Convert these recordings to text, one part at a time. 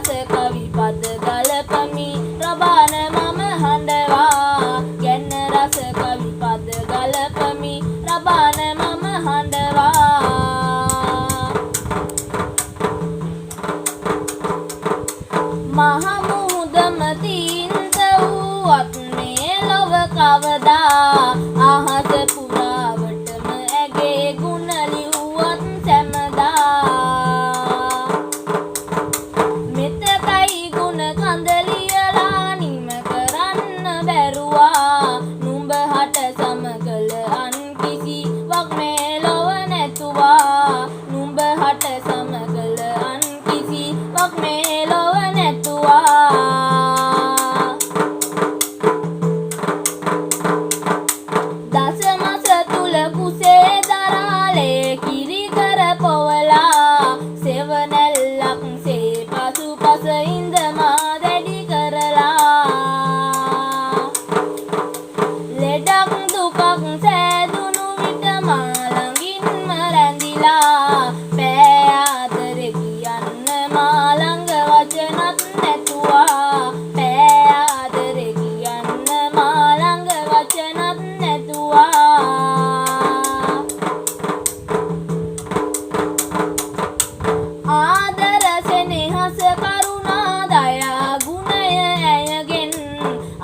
රස කවි පද ගලපමි රබාන මම හඬවා ගැන රස කවි පද ගලපමි රබාන මම හඬවා මහ මුහුදම තීන්ත වූවත් මේ ලොව කවදා අහස පුරාවටම ඇගේ ගුණ ලිව්වත් සැමදා මෙතකයි ගුණ කඳ ලියලා නිම කරන්න බැරුවා නුඹ හට සමගල අන් කිසිවක් මේ ලොව නැතුවා නුඹ හට සමගල අන් කිසිවක් මේ ලොව නැතුවා දසමස තුල කුසේ දරාලේ කිරි කර පොවලා සෙවණැල්ලක් සේ පසුපස ඉඳ මා දැඩි කරලා ලෙඩක් දුකක් සෑදුණු විට මා ළඟින්ම රැඳිලා පෑ ආදරේ කියන්න මා ළඟ වචනත් නැතුවා පෑ ආදරේ කියන්න මා ළඟ වචනත් නැතුවා ආදර සෙනෙහස කරුණා දයා ගුණය ඇයගෙන්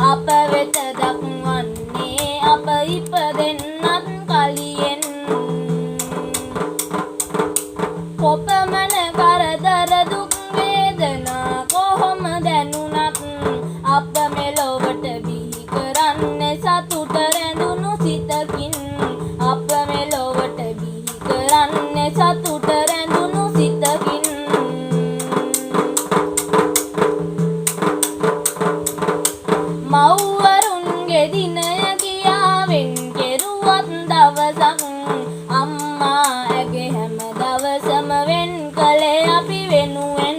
අප වෙත දක්වන්නේ අප ඉපදෙන්නත් කලියෙන් කොපමණ කරදර දුක් වේදනා කොහොම දැනුණත් අප මෙලොවට බිහි කරන්නේ සතුට රැඳුණු සිතකින් අප මෙලොවට බිහි කරන්නේ සතුට රැඳුණු සිතකින් මව්වරුන්ගේ දිනය කියාවෙන් කෙරුවත් දවසක් අම්මා ඇගේ හැම දවසම වෙන් කළේ අපි වෙනුවෙන්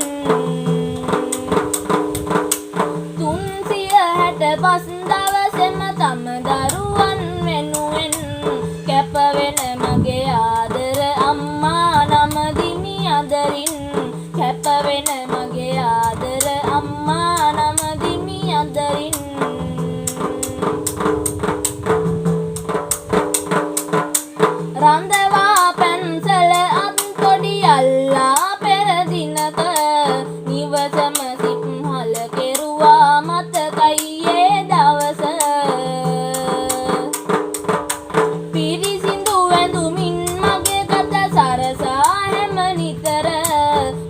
365 දවසෙම තම දරුවන් වෙනුවෙන් කැප වෙන මගේ ආදර අම්මා නම දිමි අදරින් කැප වෙන මගේ ආදර අම්මා නම දිමි අදරින් රඳවා පැන්සල අත් කොඩි අල්ලා පෙර දිනක නිවසම සිප්හල කෙරුවා මතකයි ඒ දවස පිරිසිදු වැඳුමින් මගේ ගත සරසා හැම නිතර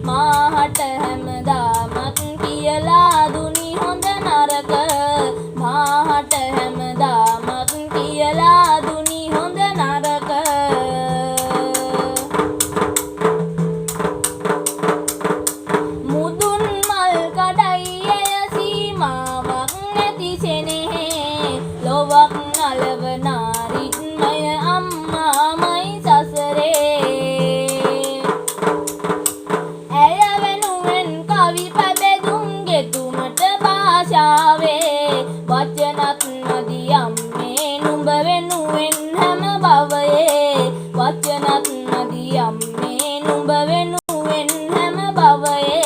මාහට හැමදාමත් කියලා දුනි හොඳ නරක මාහට හැමදාමත් කියලා දුනි හොඳ නරක මුදුන් මල් කඩයි එය සීමාවක් නැති සෙනෙහේ ලොවක් නලවනා රිද්මය අම්මාමයි සසරේ ඇය වෙනුවෙන් කවි පැබෙදුම් ගෙතුමට භාෂාවේ වචනත් නදි අම්මේ නුඹ වෙනුවෙන් හැම භවයේ වචනත් නදි අම්මේ නුඹ වෙනුවෙන් හැම භවයේ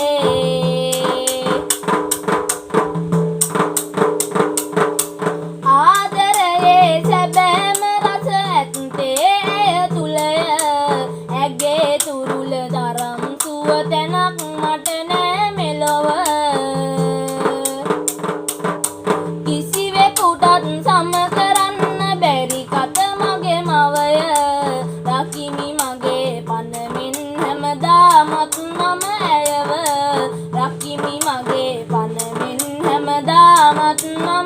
ආදරයේ සැබෑම රස ඇත්තේ ඇය තුලය ඇගේ තුරුල තරම් සුව තැනක් මට නෑ මෙලොව කිසිවෙකුටත් සම කරන්න බැරි කත මගේ මවය රකිමි මගේ පනමින් හැමදාමත් මම ඇයව රකිමි මගේ පනමින් හැමදාමත් මම